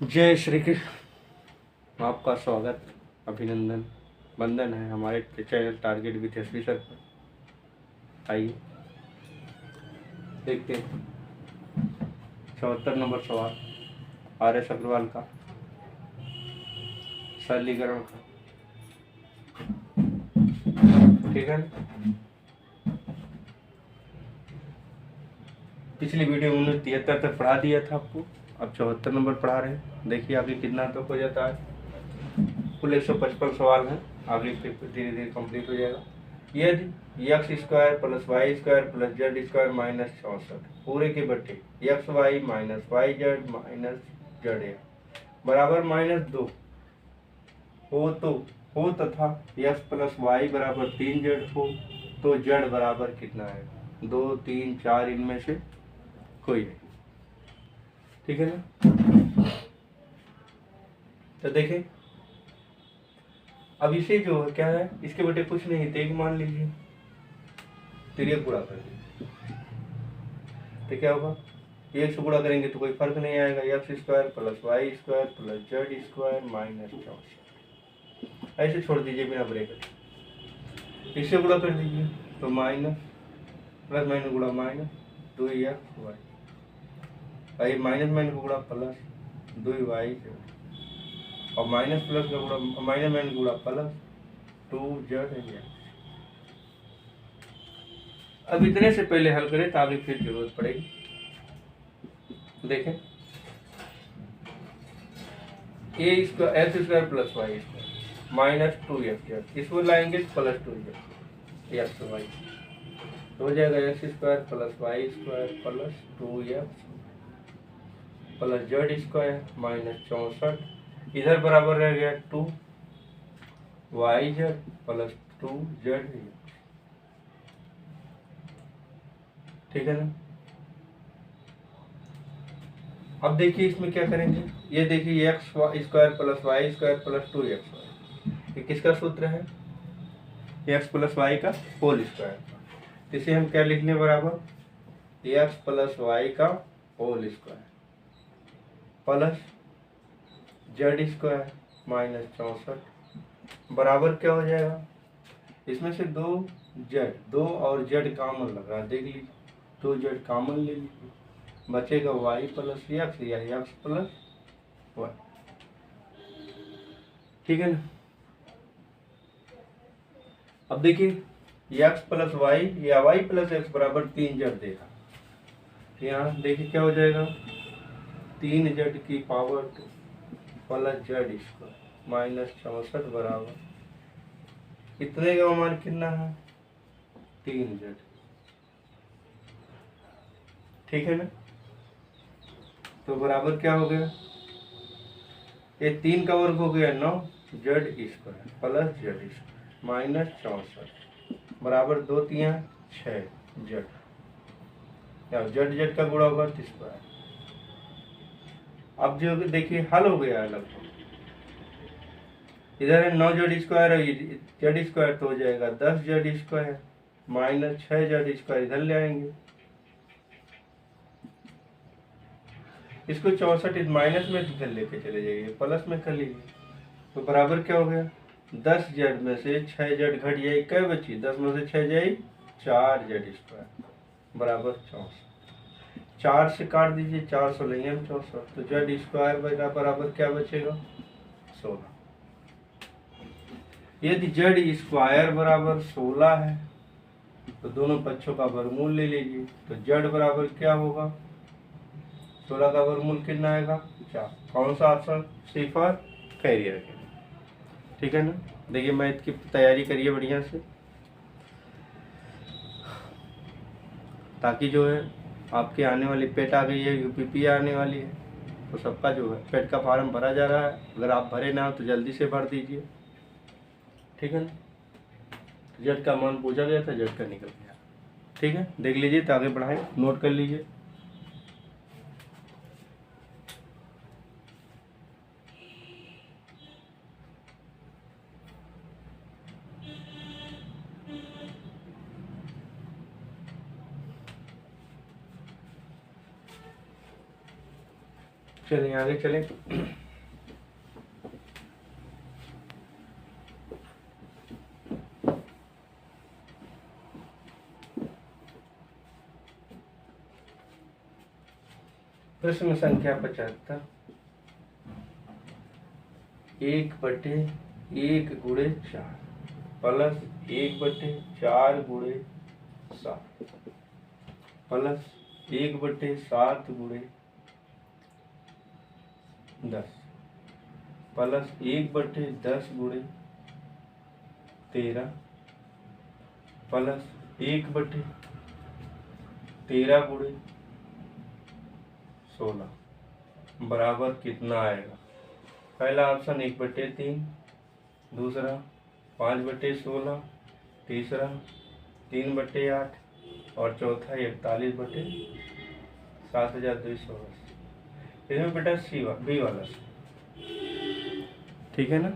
जय श्री कृष्ण। आपका स्वागत, अभिनंदन, वंदन है हमारे channel target with SP sir पर। आइए देखते हैं 74 नंबर सवाल आर एस अग्रवाल का सरलीकरण का। ठीक है ना। पिछली वीडियो में 73 तक पढ़ा दिया था आपको, अब 74 नंबर पढ़ा रहे हैं। देखिए आगे कितना तक हो जाता है। कुल 155 सवाल हैं, आगे फिर धीरे धीरे कंप्लीट हो जाएगा। यदि x square plus y square plus z square minus 64 पूरे के बट्टे x y minus y z minus z बराबर -2 हो तथा एक्स प्लस वाई बराबर 3 जेड हो तो जेड बराबर कितना है? 2, 3, 4 इनमें से कोई नहीं। ठीक है ना। तो देखें, अब इसे जो क्या है, इसके बटे कुछ नहीं, तेग मान लीजिए, तिर्यक गुणा कर दीजिए। तो क्या होगा, एक से गुणा करेंगे तो कोई फर्क नहीं आएगा। X square plus y square plus z square minus 64 ऐसे छोड़ दीजिए बिना ब्रैकेट। इससे गुणा कर दीजिए तो माइनस प्लस माइनस गुणा minus 2x y, minus minus गुणा प्लस 2y और माइनस प्लस का गुणा माइनस माइनस गुणा प्लस 2z। अब इतने से पहले हल करें तो आगे फिर जरूरत पड़ेगी। देखें, a square x square plus y square minus 2x, इसको लाएंगे प्लस 2z एक्स वाई तो हो जाएगा x square plus y square plus 2x plus z square minus 64, इधर बराबर रह गया 2y प्लस 2z। ठीक है ना। अब देखिए इसमें क्या करेंगे, ये देखिए x square plus y square plus 2x, ये किसका सूत्र है? एक्स प्लस वाई का होल स्क्वायर। इसे हम क्या लिख लें, बराबर एक्स प्लस वाई का whole square plus z square minus 64 बराबर क्या हो जाएगा, इसमें से 2 और जेड कॉमन लग रहा है, देख लीजिए 2z कॉमन ले लीजिए, बचेगा y प्लस एक्स या एक्स प्लस वाई। ठीक है ना। अब देखिए एक्स प्लस वाई या वाई प्लस एक्स बराबर 3z देगा, यहाँ देखिए क्या हो जाएगा, 3z की power 2 plus z square minus 64 बराबर इतने का मान कितना है, 3z। ठीक है ना। तो बराबर क्या हो गया, ये 3 का वर्ग हो गया 9 Z square plus z square minus 64 बराबर 2 3 6 जेड, या जेड जेड का गुणा होगा तो स्क्वायर। अब जो देखिए हल हो गया लगभग, इधर है 9 जेड स्क्वायर और जेड स्क्वायर तो हो जाएगा 10 Z square minus 6 Z square, इधर ले आएंगे इसको 64 इस माइनस में इधर लेके चले जाइए, प्लस में कर लीजिए तो बराबर क्या हो गया, 10 जेड में से 6 जेड घट जाए, क्या बची, 10 में से 6 जाए 4 जेड स्क्वायर बराबर 64। 4 से काट दीजिए, 400 नहीं है 64, तो जेड स्क्वायर बराबर क्या बचेगा, 16। यदि जेड स्क्वायर बराबर 16 है तो दोनों पक्षों का वर्गमूल ले लीजिए, तो जेड बराबर क्या होगा, 16 का वर्गमूल कितना आएगा, 4। कौन सा ऑप्शन, सी फॉर कैरियर के। ठीक है ना। देखिए मैथ की तैयारी करिए बढ़िया से, ताकि जो है आपके आने वाली पेट आ गई है, यूपीपी आने वाली है, तो सबका जो है पेट का फॉर्म भरा जा रहा है। अगर आप भरे ना हो तो जल्दी से भर दीजिए। ठीक है ना। जेड का मान पूछा गया था, जेड का निकल गया। ठीक है, देख लीजिए तो आगे बढ़ाएं, नोट कर लीजिए। चलिए आगे चलें। प्रश्न संख्या 75, 1/1 गुणे 4 प्लस 1/4 गुणे 7 प्लस 1/7 गुणे 10 प्लस 1/10 गुणे 13 प्लस 1/13 गुणे 16 बराबर कितना आएगा? पहला ऑप्शन 1/3, दूसरा 5/16, तीसरा 3/8 और चौथा 41/7280। इसमें बेटा बी वाला ठीक है ना।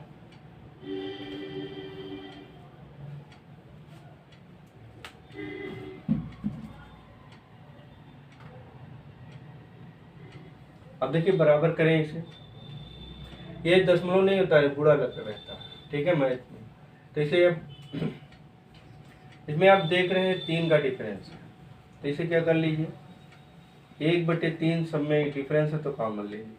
अब देखिए बराबर करें इसे, ये दशमलव नहीं होता है, बुरा लगता रहता है, ठीक है मैथ में। तो इसे अब इसमें आप देख रहे हैं 3 का डिफरेंस है, तो इसे क्या कर लीजिए, 1/3 सब में डिफरेंस है तो कॉमन ले लीजिए।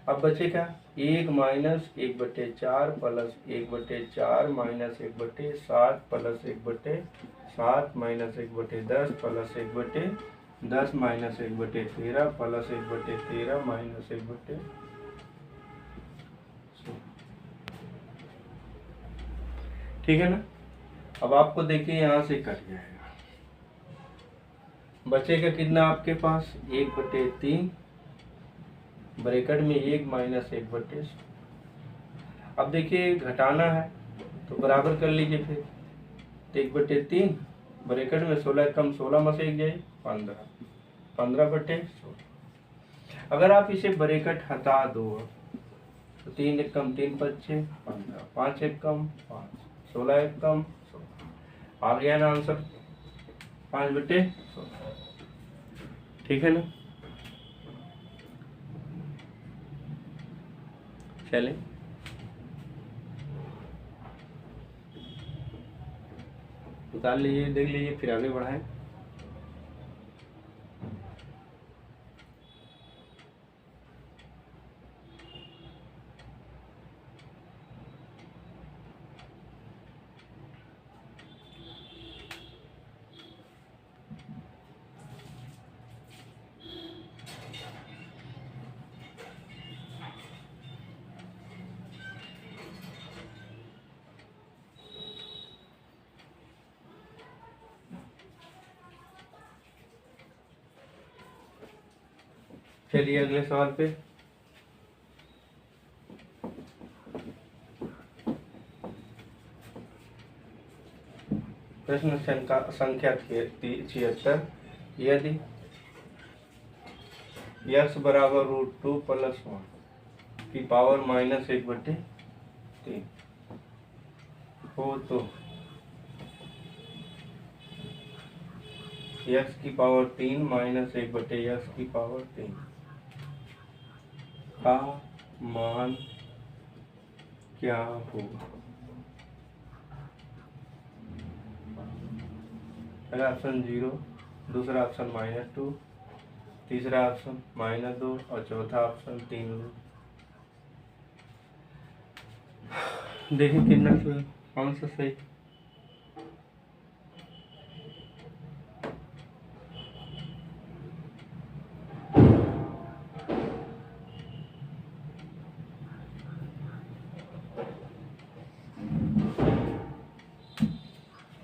अब बचेगा 1 minus 1/4 plus 1/4 minus 1/7 plus 1/7 minus 1/10 plus 1/10 minus 1/13 plus 1/13 minus 1/16। ठीक है ना। अब आपको देखिए यहाँ से कट जाएगा, बचेगा कितना आपके पास 1/3 ब्रैकेट में 1 माइनस 1/16। अब देखिए घटाना है तो बराबर कर लीजिए फिर, 1/3 ब्रैकेट में 16 कम 16 में से 1 जाए 15, 15/16। अगर आप इसे ब्रैकेट हटा दो तो 3 1 कम 3 5 6 15, 5 1 कम 5, 16 1 कम 16, आ गया ना आंसर 5/16। ठीक है ना। चले निकाल लीजिए, देख लीजिए, फिर आगे बढ़ाएं। चलिए अगले सवाल पे। प्रश्न संख्या 76, यदि x बराबर √2 + 1 की पावर -1/3 हो तो x की पावर 3 माइनस 1/x की पावर 3 का मान क्या होगा? पहला ऑप्शन 0, दूसरा ऑप्शन -2, तीसरा ऑप्शन -2 और चौथा ऑप्शन 3। देखिए कितना सही, कौन सा सही।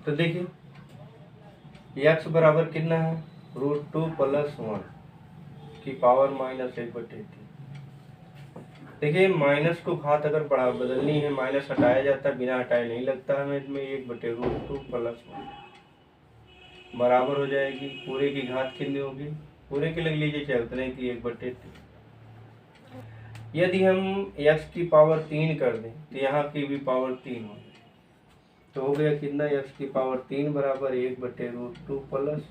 तो देखिए x बराबर कितना है, √2 + 1 की पावर -1/3। देखिए माइनस को घात अगर बढ़ा बदलनी है, माइनस हटाया जाता है, बिना हटाए नहीं लगता है इसमें। 1/√2 + 1 बराबर हो जाएगी, पूरे की घात कितनी होगी, पूरे की लग लीजिए चाहे उतने की 1/3। यदि हम x की पावर 3 कर दें तो यहाँ की भी पावर 3 हो जाए, तो हो गया कितना, x की पावर 3 बराबर 1/√2 + 1।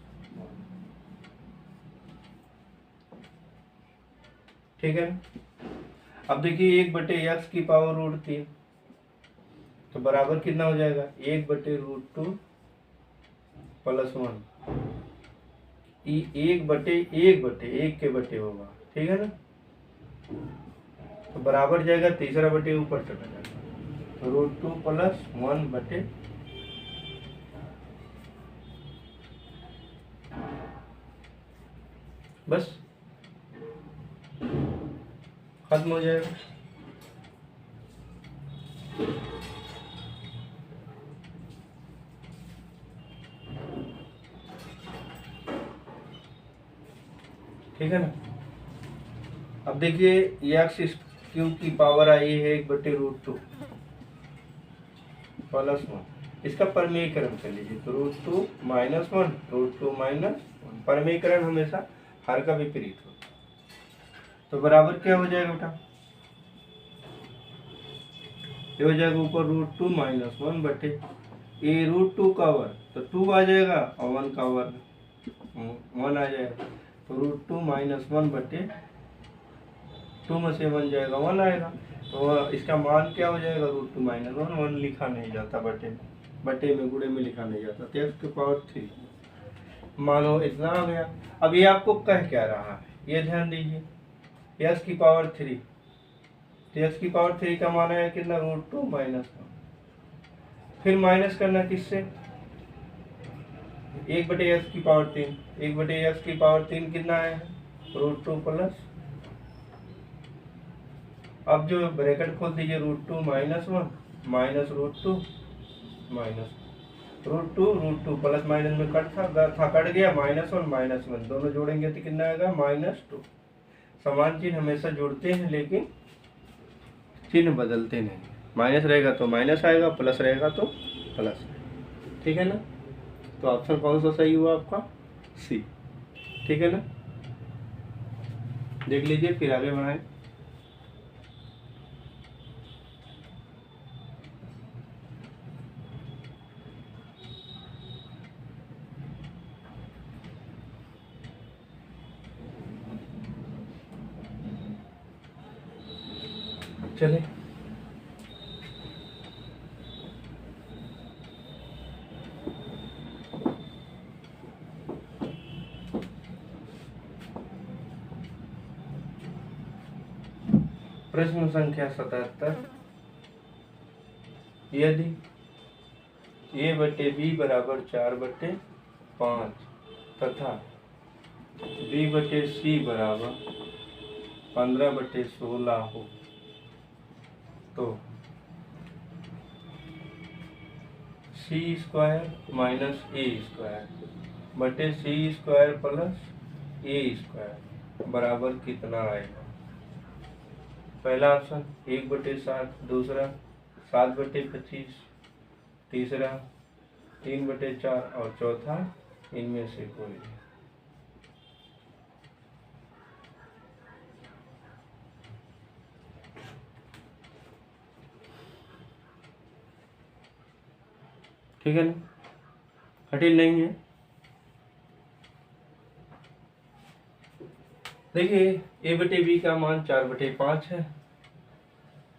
ठीक है ना। अब देखिए 1/x की पावर √3 तो बराबर कितना हो जाएगा 1/√2 + 1। 1 के बटे होगा, ठीक है ना। तो बराबर जाएगा, तीसरा बटे ऊपर चला जाएगा, √2 + 1/, बस खत्म हो जाएगा। ठीक है ना। अब देखिए x³ की पावर आई है 1/√2 + 1। इसका परमीकरण कर लीजिए, तो √2 - 1, √2 - 1। परमीकरण हमेशा हर का विपरीत होता है। तो बराबर क्या हो जाएगा बेटा, ये हो जाएगा ऊपर √2 - 1/, ये √2 का वर्ग तो 2 आ जाएगा और 1 का वर्ग 1 आ जाएगा। तो √2 - 1/, 2 में से 1 जाएगा 1 आएगा। तो इसका मान क्या हो जाएगा, √2 - 1। 1 लिखा नहीं जाता बटे में गुणे में लिखा नहीं जाता, तो x³ मानो इतना आ गया। अब ये आपको कह क्या रहा है, ये ध्यान दीजिए, x³, तो x³ का मान है कितना, √2 - 1। फिर माइनस करना किससे, 1/x³, 1/x³ कितना है, √2 +, अब जो ब्रैकेट खोल दीजिए, √2 - 1 -√2 √2 प्लस माइनस में कट गया, -1 -1 दोनों जोड़ेंगे तो कितना आएगा, -2। समान चिन्ह हमेशा जुड़ते हैं लेकिन चिन्ह बदलते नहीं, माइनस रहेगा तो माइनस आएगा, प्लस रहेगा तो प्लस, ठीक है ना। तो ऑप्शन कौन सा सही हुआ आपका, सी, ठीक है ना। देख लीजिए, फिर आगे बढ़ाएं। चले प्रश्न संख्या 77। यदि a/b = 4/5 तथा b/c = 15/16 हो तो c² - a² /c² + a² बराबर कितना आएगा। पहला ऑप्शन 1/7, दूसरा 7/25, तीसरा 3/4 और चौथा इनमें से कोई। ठीक है ना, कठिन नहीं है। देखिए a/b का मान 4/5 है,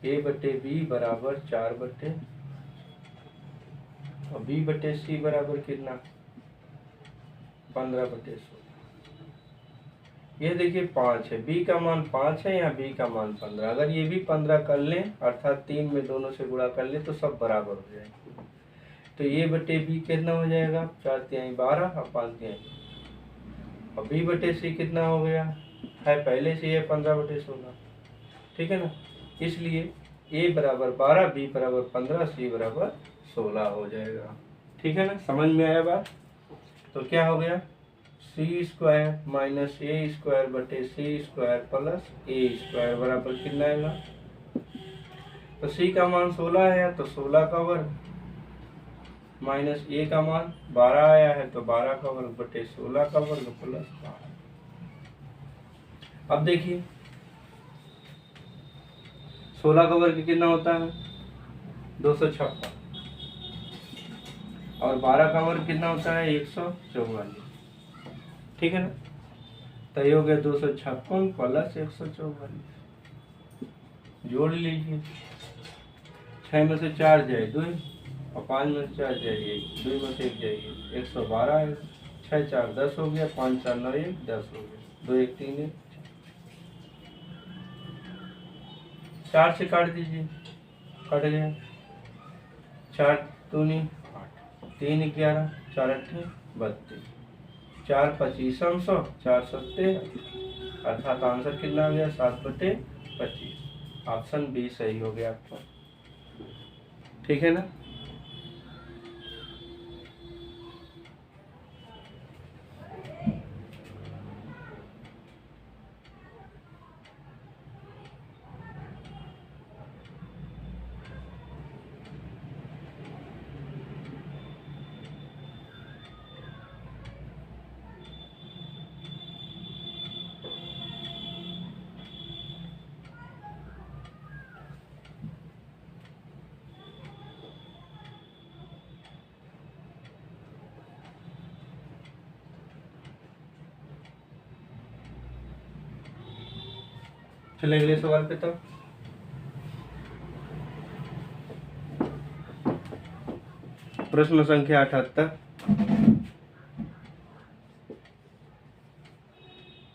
a/b = 4/, और b/c बराबर कितना, 15/16। ये देखिए 5 है, b का मान 5 है, यहाँ b का मान 15। अगर ये भी 15 कर लें, अर्थात 3 में दोनों से गुणा कर लें तो सब बराबर हो जाएंगे। तो a/b कितना हो जाएगा, 4×3 = 12 और 5×3, और b/c कितना हो गया है, पहले से है 15/16, ठीक है ना। इसलिए a = 12, b = 15, c = 16 हो जाएगा, ठीक है ना। समझ में आया बात। तो क्या हो गया, c² - a² / c² बराबर कितना आएगा। तो c का मान 16 है तो 16 का वर्ग, माइनस a का मान 12 आया है तो 12 का वर्ग बटे 16 का वर्ग प्लस 12। अब देखिए 16 का वर्ग कितना होता है, 256, और 12 का वर्ग कितना होता है, 144, ठीक है ना। तो ये हो गया 256 प्लस 144, जोड़ लीजिए। 6 में से 4 जाए 2 और 5 में से 4 जाए 1, 2 में से 1 जाए 112 है। 6 4 10 हो गया, 5 4 9 1 10 हो गया, 2 1 3 1 4 से काट दीजिए, कट गया। 4 दूनी 8, 3 11, 4 8 32, 4 25 100, 4 7 अर्थात आंसर कितना आ गया 7/25। ऑप्शन बी सही हो गया आपका, ठीक है ना। चलिए अगले सवाल पे। तब प्रश्न संख्या 78,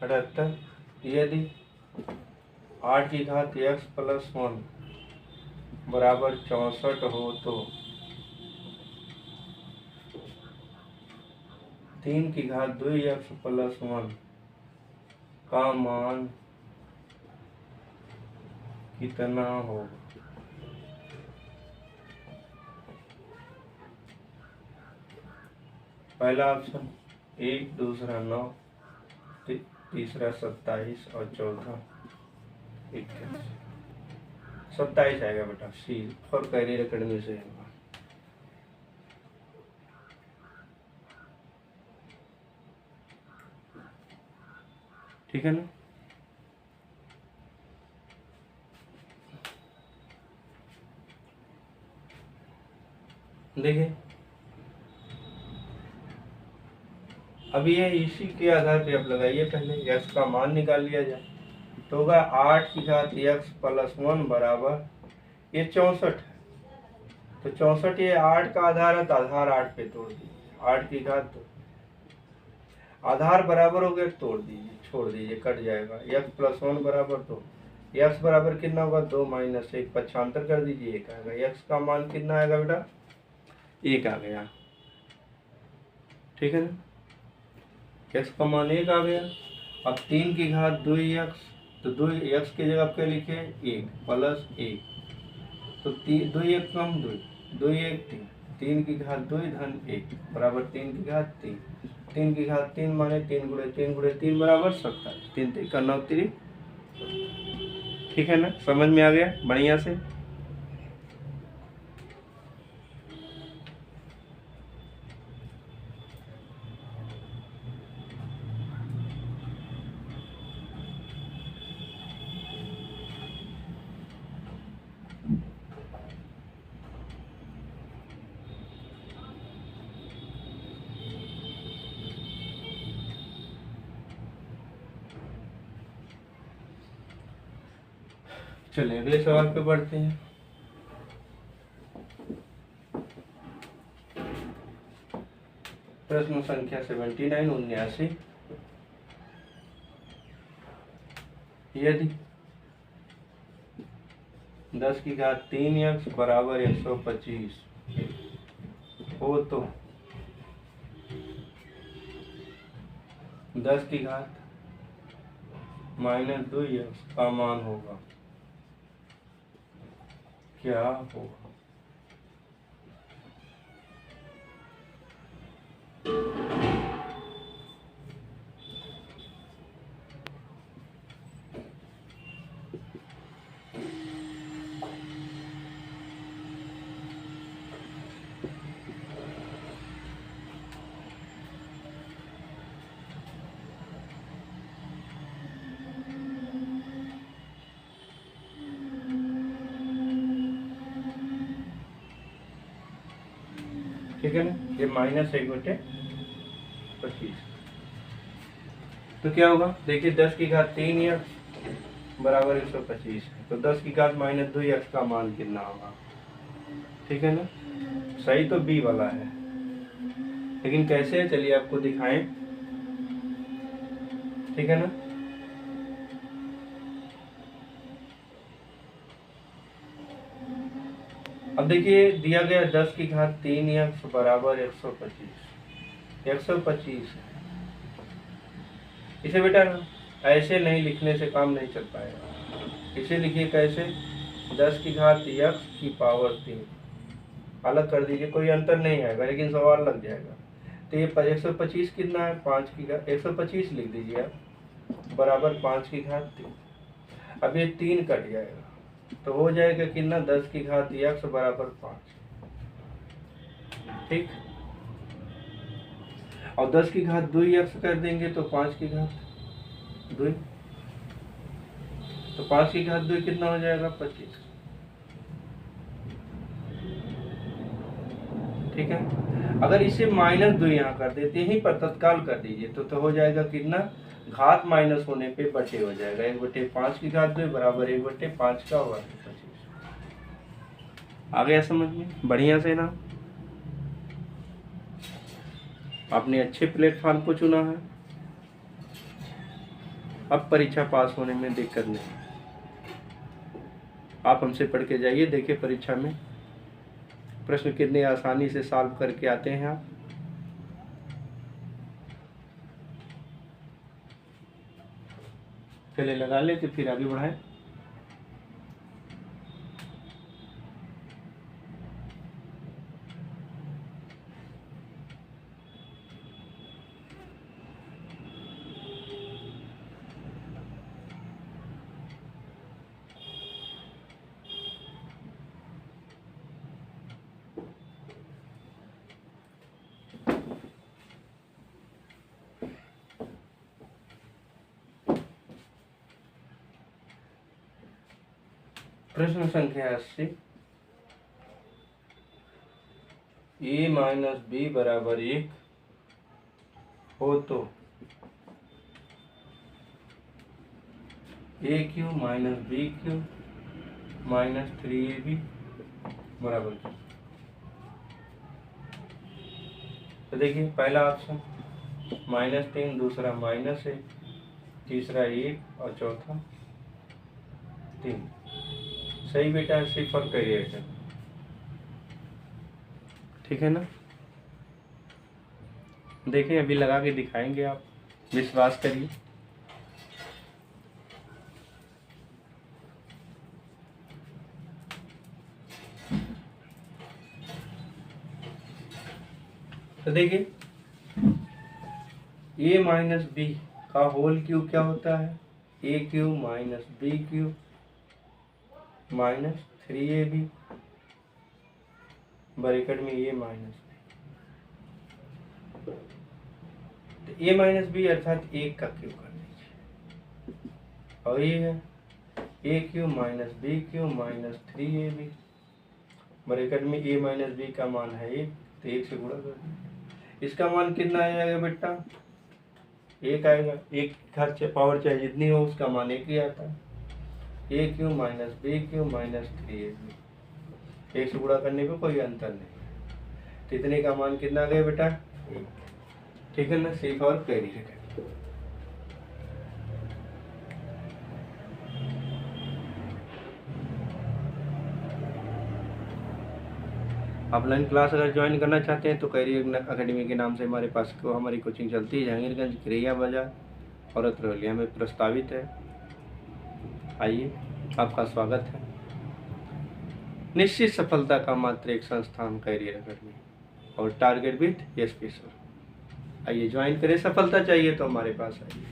78 यदि 8 की घात x प्लस 1 बराबर 64 हो तो 3 की घात 2x प्लस 1 का मान कितना होगा। पहला ऑप्शन 1, दूसरा 9, तीसरा 27 और चौथा 21। 27 आएगा बेटा, सी फॉर कैरियर अकेडमी से होगा। ठीक है ना। देखिए अब ये इसी के आधार पे आप लगाइए, पहले x का मान निकाल लिया जाए तो होगा 8 की घात x प्लस 1 बराबर ये 64 है, तो 64 ये 8 का आधार है तो आधार 8 पे तोड़ दीजिए। 8 की घात तो आधार बराबर हो गया, तोड़ दीजिए, छोड़ दीजिए, कट जाएगा। x प्लस 1 बराबर तो x बराबर कितना होगा 2 माइनस 1, पक्षांतर कर दीजिए 1 आएगा। x का मान कितना आएगा बेटा 1 आ गया, ठीक है ना। x का मान 1 आ गया। अब 3 की घात 2x, तो 2x की जगह क्या लिखे 1 प्लस 1, तो 2 1 कम 2, 2 1 3, 3 की घात 2 धन 1 बराबर 3 की घात 3, 3 की घात 3 माने 3 गुणे 3 गुणे 3 बराबर 27, 3 3 का 9 3। ठीक है ना, समझ में आ गया बढ़िया से। चलिए अगले सवाल पे बढ़ते हैं। प्रश्न संख्या 79 79 यदि 10 की घात 3x बराबर 125 हो तो 10 की घात माइनस 2x का मान होगा, क्या होगा। ठीक है ना, ये -1/25। तो क्या होगा, देखिए 10 की घात 3x बराबर 125 है, तो 10 की घात माइनस 2x का मान कितना होगा। ठीक है ना, सही तो बी वाला है, लेकिन कैसे है चलिए आपको दिखाएं। ठीक है ना, अब देखिए दिया गया 10 की घात 3x बराबर 125, 125 है। इसे बेटा ऐसे नहीं लिखने से काम नहीं चल पाएगा, इसे लिखिए कैसे, 10 की घात x की पावर 3, अलग कर दीजिए, कोई अंतर नहीं आएगा लेकिन सवाल लग जाएगा। तो ये 125 कितना है, 5 की घात 125 लिख दीजिए आप बराबर 5 की घात 3। अब ये 3 कट जाएगा तो हो जाएगा कितना, 10 की घात x बराबर 5। ठीक, और 10 की घात 2x कर देंगे तो 5 की घात 2, तो 5 की घात 2 कितना हो जाएगा, 25। ठीक है, अगर इसे -2 यहाँ कर देते यहीं पर तत्काल कर दीजिए तो हो जाएगा कितना, घात माइनस होने पे बटे हो जाएगा, 1/5 की घात 2 बराबर 1/5 का होगा 25। आ गया समझ में, बढ़िया से ना, आपने अच्छे प्लेटफॉर्म को चुना है, अब परीक्षा पास होने में दिक्कत नहीं। आप हमसे पढ़ के जाइए, देखिए परीक्षा में प्रश्न कितने आसानी से सॉल्व करके आते हैं आप। चलिए लगा लेते फिर आगे बढ़ाएं। प्रश्न संख्या 80, a माइनस बी बराबर 1 हो तो a cube minus b cube minus 3ab बराबर क्या। तो देखिए पहला ऑप्शन -3, दूसरा -1, तीसरा 1 और चौथा 3। सही बेटा, सिर्फ और करिए है। ठीक है ना, देखिए अभी लगा के दिखाएंगे, आप विश्वास करिए। तो देखिए a माइनस बी का होल क्यूब क्या होता है, a cube minus b cube minus 3ab bracket में a माइनस बी, तो a माइनस बी अर्थात 1 का क्यूब कर दीजिए, और ये है a cube minus b cube minus 3ab bracket में a माइनस बी का मान है 1, तो 1 से गुणा कर दीजिए। इसका मान कितना आएगा बेटा, 1 आएगा, 1 घात पावर चाहे जितनी हो उसका मान 1 ही आता है, a cube minus b cube minus 3ab, 1 से गुणा करने पे कोई अंतर नहीं, तो इतने का मान कितना आ गया बेटा, 1। ठीक है ना, सिर्फ और कैरी है। ऑफलाइन क्लास अगर ज्वाइन करना चाहते हैं तो कैरियर अकेडमी के नाम से हमारे पास हमारी कोचिंग चलती है, जहांगीरगंज क्रिया बाजार और अतरौलिया में प्रस्तावित है। आइए, आपका स्वागत है। निश्चित सफलता का मात्र एक संस्थान कैरियर अकेडमी, और टारगेट विथ एसपी सर। आइए ज्वाइन करें, सफलता चाहिए तो हमारे पास आइए।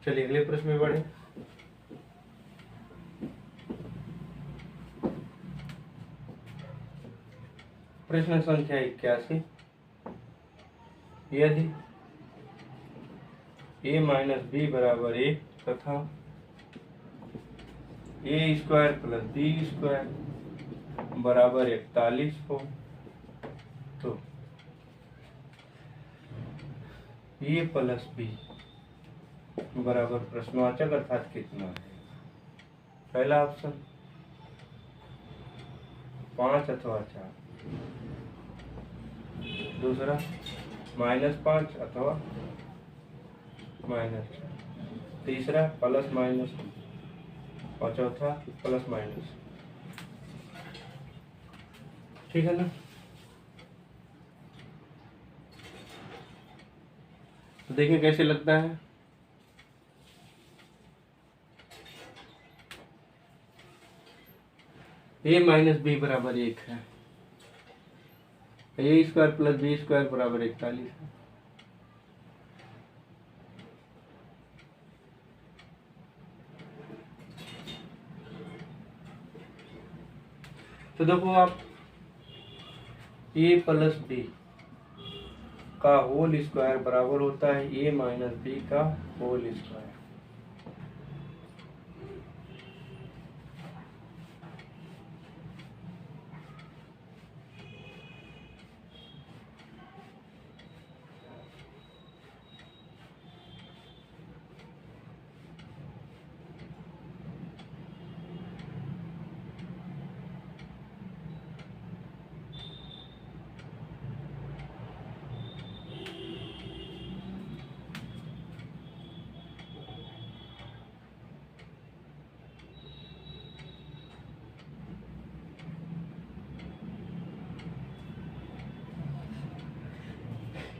चलिए अगले प्रश्न में बढ़े। प्रश्न संख्या 81, यदि a माइनस बी बराबर 1 तथा a² प्लस बी² बराबर 41 हो तो ए प्लस बी बराबर प्रश्नवाचक अर्थात कितना है? पहला ऑप्शन 5 अथवा 4, दूसरा -5 अथवा -4, तीसरा प्लस माइनस और चौथा प्लस माइनस। ठीक है ना? तो देखिए कैसे लगता है। ए माइनस बी बराबर 1 है, a square plus b square बराबर 41 है। तो देखो आप ए प्लस बी का होल स्क्वायर बराबर होता है ए माइनस बी का whole square.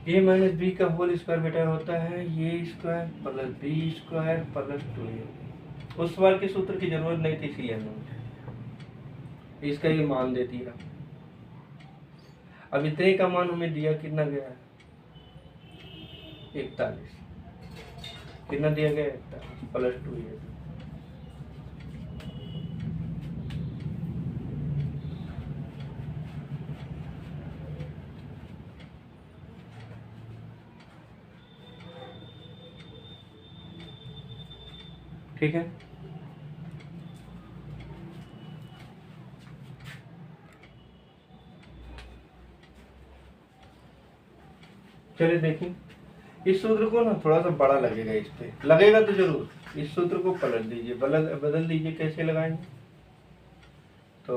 A minus b का होल स्क्वायर बेटा होता है a square plus b square plus 2ए। उस सवाल के सूत्र की जरूरत नहीं थी इसीलिए हमने इसका ये मान दे दिया। अब इतने का मान हमें दिया कितना गया है? 41। कितना दिया गया? 41 प्लस 2ए। ठीक है। चलिए देखें इस सूत्र को ना थोड़ा सा बड़ा लगेगा, इस पे लगेगा तो जरूर। इस सूत्र को पलट दीजिए, बदल दीजिए। कैसे लगाएंगे? तो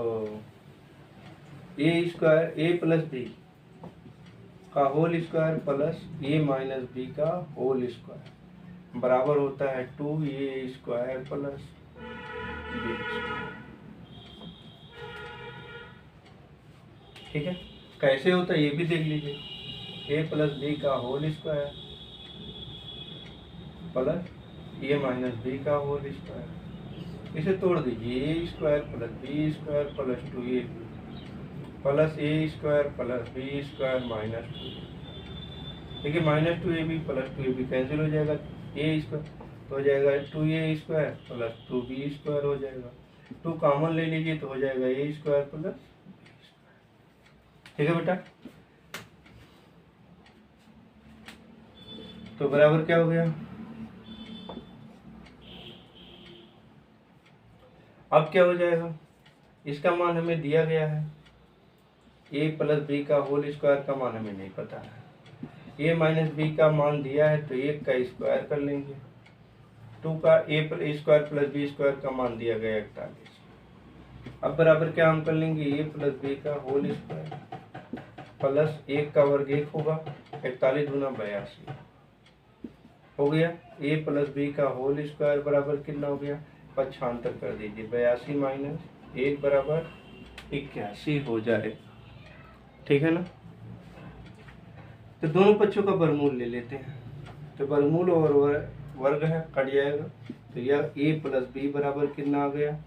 ए स्क्वायर ए प्लस बी का whole square plus a minus b का होल स्क्वायर बराबर होता है 2a स्क्वायर प्लस बी। ठीक है, कैसे होता है ये भी देख लीजिए। a प्लस बी का whole square plus a minus b का होल स्क्वायर। इसे तोड़ दीजिए, a square plus b square plus 2a plus a square plus b square minus 2। देखिए minus 2ab plus 2ab cancel हो जाएगा, ए स्क्वायर तो हो जाएगा 2a square plus 2b square हो जाएगा। 2 कॉमन ले लीजिए तो हो जाएगा ए स्क्वायर प्लस। ठीक है बेटा, तो बराबर क्या हो गया? अब क्या हो जाएगा? इसका मान हमें दिया गया है, ए प्लस बी का होल स्क्वायर का मान हमें नहीं पता है। ए माइनस बी का मान दिया है तो 1 का स्क्वायर कर लेंगे। 2 का ए स्क्वायर प्लस बी स्क्वायर का मान दिया गया 41। अब बराबर क्या हम कर लेंगे? ए प्लस बी का होल स्क्वायर प्लस 1 का वर्ग 1 होगा, 41 गुना 82 हो गया। ए प्लस बी का होल स्क्वायर बराबर कितना हो गया? 75 कर दीजिए, 82 माइनस 1 बराबर 81 हो जाए। ठीक है ना? तो दोनों पक्षों का वर्गमूल ले लेते हैं। तो वर्गमूल और वर्ग है, कट जाएगा। तो यह ए प्लस बी बराबर कितना आ गया?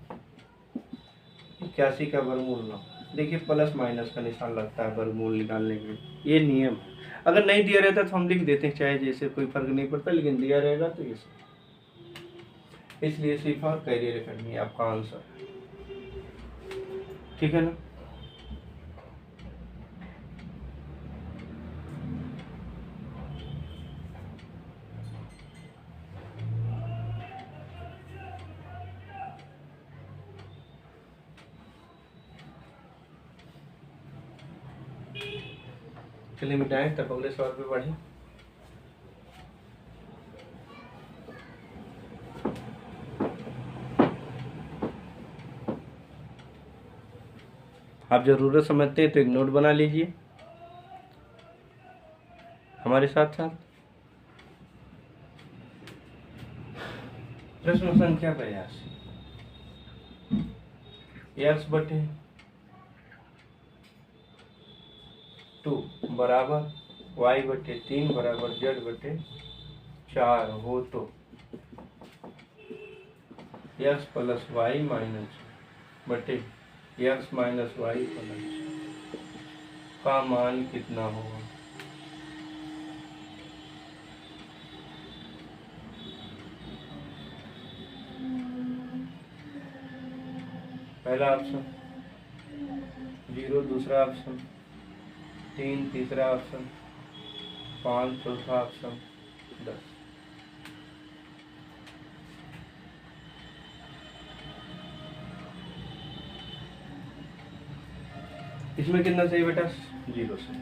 81 का वर्गमूल 9। देखिए प्लस माइनस का निशान लगता है वर्गमूल निकालने के लिए, ये नियम है। अगर नहीं दिया रहता तो हम लिख देते हैं, चाहे जैसे कोई फर्क नहीं पड़ता, लेकिन दिया रहेगा तो ये इसलिए सिर्फ और कैरियर करनी है आपका आंसर। ठीक है ना? चलिए मिटाएं तब अगले सवाल पे बढ़ें। आप जरूरत समझते हैं तो एक नोट बना लीजिए हमारे साथ साथ। प्रश्न संख्या 82, x बटे 2 बराबर y बटे 3 बराबर z बटे 4 हो तो x प्लस वाई माइनस बटे x माइनस वाई प्लस का मान कितना होगा? पहला ऑप्शन 0, दूसरा ऑप्शन 3, तीसरा ऑप्शन 5, चौथा ऑप्शन 10। इसमें कितना सही बेटा? 0 सही।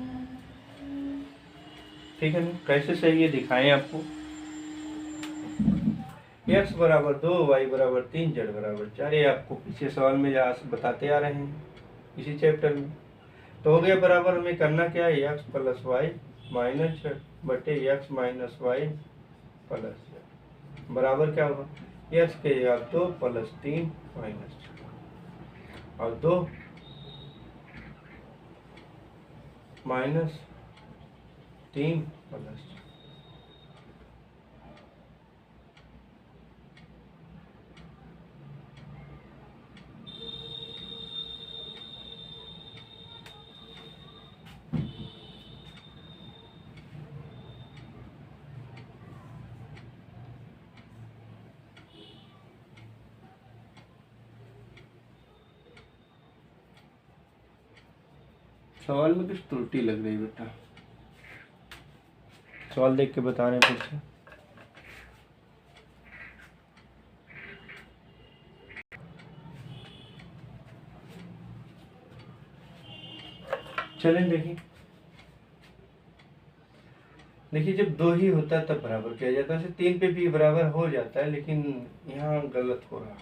ठीक है ना? कैसे सही है दिखाएं आपको। x बराबर 2, y बराबर 3, z बराबर 4, ये आपको पिछले सवाल में बताते आ रहे हैं इसी चैप्टर में। तो हो गया बराबर, हमें करना क्या है? x plus y minus z बटे x minus y plus z बराबर क्या होगा? x के आप 2 प्लस 3 माइनस 4 और 2 माइनस 3 प्लस 4। सवाल में कुछ त्रुटि लग रही बेटा, सवाल देख के बता रहे हैं फिर से। चलें देखिए जब 2 ही होता है तब बराबर किया जाता है। वैसे 3 पे भी बराबर हो जाता है, लेकिन यहाँ गलत हो रहा है।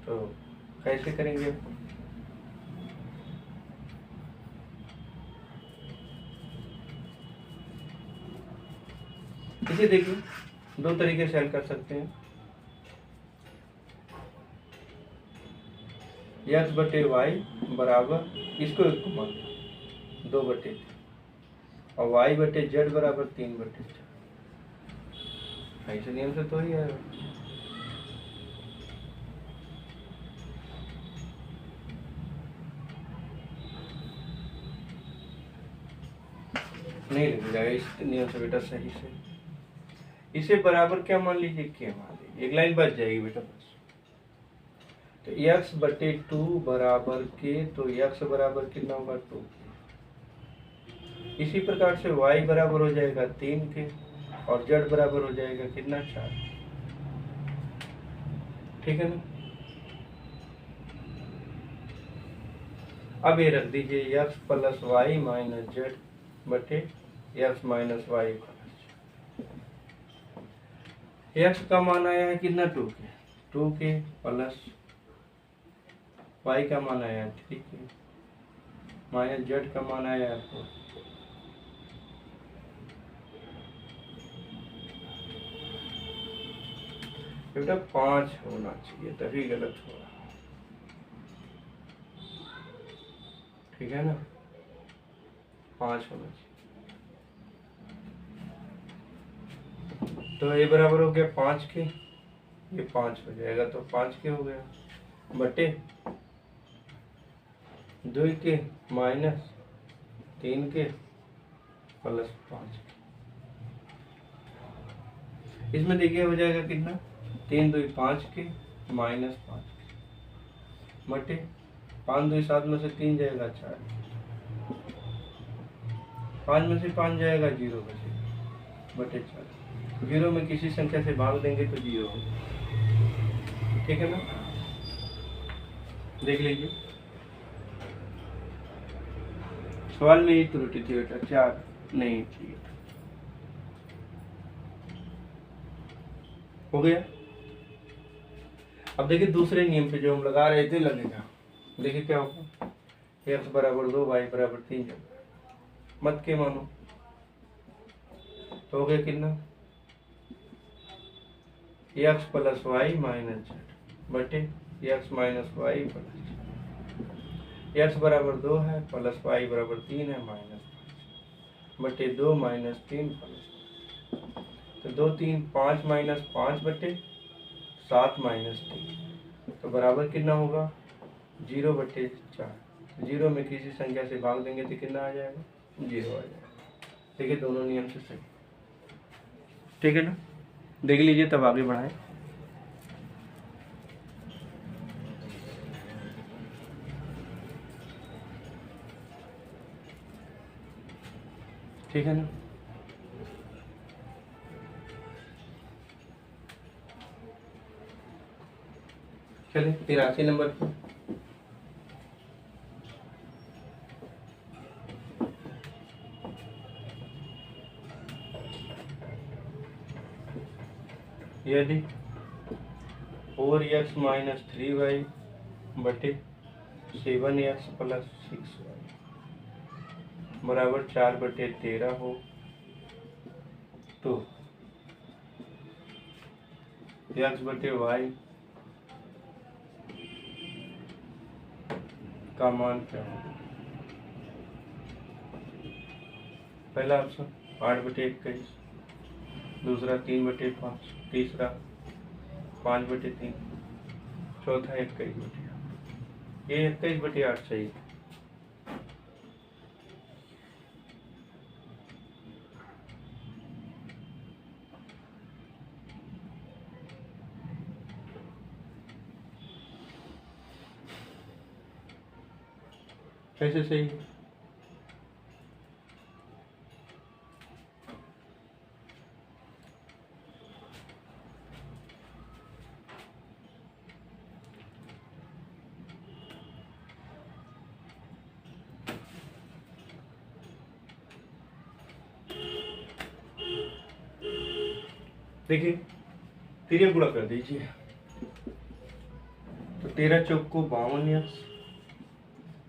तो कैसे करेंगे? इसे देखिए 2 तरीके से हल कर सकते हैं। x बटे वाई बराबर, इसको एक को मान 2 बटे 3 और y बटे z बराबर 3 बटे 4। ऐसे नियम से तो ही आएगा। नहीं लिख जाएगा इस नियम से बेटा सही से। इसे बराबर क्या मान लीजिए? क्या मान लीजिए, एक लाइन बच जाएगी बेटा बस। तो x बटे 2 बराबर के, तो x बराबर कितना होगा? 2। इसी प्रकार से y बराबर हो जाएगा 3 के और z बराबर हो जाएगा कितना? 4। ठीक है ना? अब ये रख दीजिए x plus y minus z बटे x minus y plus. x का मान आया है कितना? 2 के प्लस y का मान आया है 3 के माइनस z का मान आया है 4। बेटा 5 होना चाहिए तभी गलत हो रहा है। ठीक है ना? 5 होना चाहिए। तो ये बराबर हो गया 5 के, ये 5 हो जाएगा तो 5 के हो गया बटे 2 के माइनस 3 के प्लस 5 के। इसमें देखिए हो जाएगा कितना? 3 2 5 के माइनस 5 के बटे 5 2 7 में से 3 जाएगा 4, 5 में से 5 जाएगा 0 बचे बटे 4। 0 में किसी संख्या से भाग देंगे तो 0 होगा। ठीक है ना? देख लीजिए सवाल में ही त्रुटि थी बेटा, 4 नहीं थी। हो गया। अब देखिए दूसरे नियम पे जो हम लगा रहे थे लगेगा। देखिए क्या होगा, x बराबर 2 y बराबर 3 मत के मानो तो हो गया कितना, x plus y minus z बटे x minus y plus z. x बराबर 2 है, प्लस वाई बराबर 3 है, माइनस बटे 2 माइनस 3 प्लस, तो 2 3 5 माइनस 5 बटे 7 माइनस 3, तो बराबर कितना होगा 0 बटे 4। 0 में किसी संख्या से भाग देंगे तो कितना आ जाएगा, 0 आ जाएगा। देखिए दोनों नियम से सही, ठीक है ना। देख लीजिए तब आगे बढ़ाएं। ठीक है ना। चलिए 83 नंबर पर यदि 4x माइनस 3y बटे 7x प्लस 6y बराबर 4 बटे 13 हो तो x बटे y का मान क्या होगा। पहला ऑप्शन 8 बटे 21, दूसरा 3 बटे 5, तीसरा 5 बटे 3, चौथा 21 बटे 8। ये 21 बटे 8 चाहिए। कैसे सही है, देखिए तिरिया गुणा कर दीजिए तो 13 चौक को 52x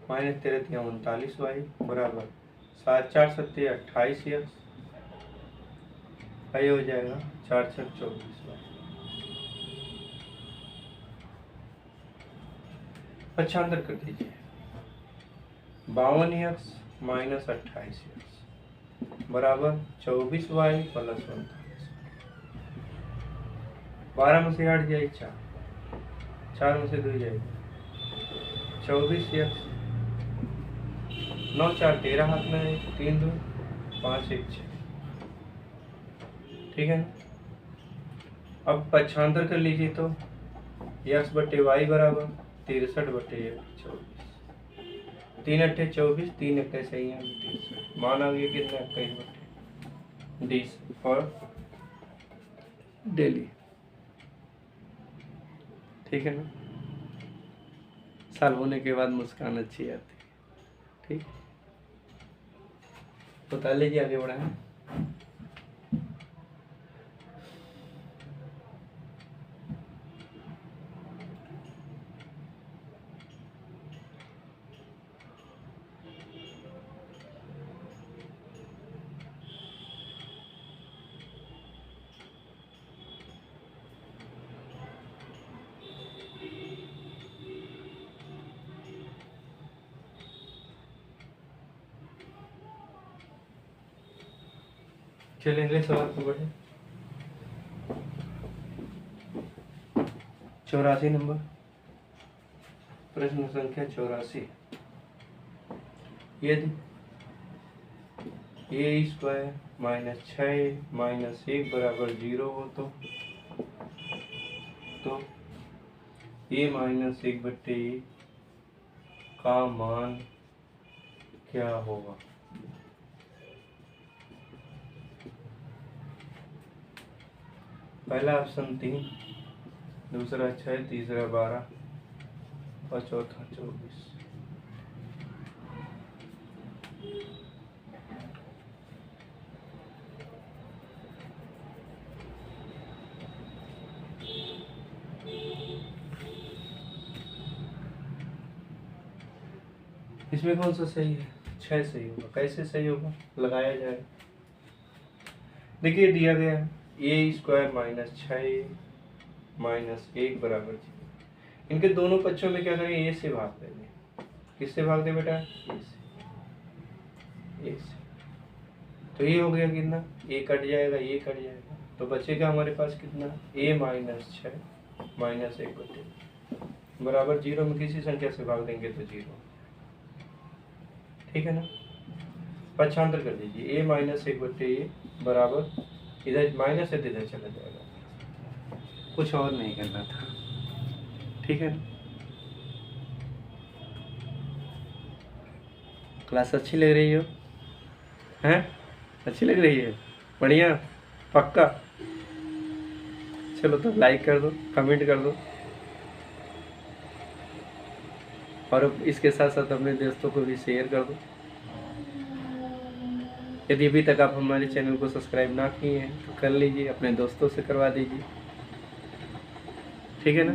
माइनस 13 39y बराबर 7 4 7 28x, ये हो जाएगा 4 6 24y। पक्षांतर कर दीजिए 52x माइनस 28x बराबर 24y प्लस 39। 12 में से 8 जाए 4, 4 में से 2 जाएगा 24x, 9 4 13 हाथ में है, 3 2 5 1 6, ठीक है ना। अब पक्षांतर कर लीजिए तो x बटे वाई बराबर 63 बटे 24, 3 अट्ठे 24, 3 अट्ठे सही है 63, मान आ गया कितना 21 बटे 20 और डेली, ठीक है ना। साल होने के बाद मुस्कान अच्छी आती है, ठीक। बता लीजिए आगे बढ़ाएं। चलिए अगले सवाल पर बढ़े। 84 नंबर प्रश्न संख्या 84। यदि ए स्क्वायर माइनस 6 माइनस 1 बराबर 0 हो तो ए माइनस 1 बटे ए का मान क्या होगा। पहला ऑप्शन 3, दूसरा 6, तीसरा 12 और चौथा 24। इसमें कौन सा सही है? 6 सही होगा। कैसे सही होगा? लगाया जाए। देखिए दिया गया है ए स्क्वायर माइनस 6 माइनस 1 बराबर 0। इनके दोनों पक्षों में क्या करेंगे? ए से भाग देंगे। किससे भाग दे बेटा? ए से। ए से तो ये हो गया कितना? ए कट जाएगा, ये कट जाएगा, तो बचेगा हमारे पास कितना? ए माइनस 6 माइनस 1 बटे बराबर 0 में किसी संख्या से भाग देंगे तो 0। ठीक है ना? पक्षांतर कर दीजिए। ए माइनस 1 बटे ए बराबर, इधर माइनस है तो इधर चला जाएगा, कुछ और नहीं करना था। ठीक है ना? क्लास अच्छी लग रही हो? हैं? अच्छी लग रही है? बढ़िया? पक्का? चलो तो लाइक कर दो, कमेंट कर दो, और इसके साथ साथ अपने दोस्तों को भी शेयर कर दो। यदि अभी तक आप हमारे चैनल को सब्सक्राइब ना किए हैं तो कर लीजिए, अपने दोस्तों से करवा दीजिए। ठीक है ना?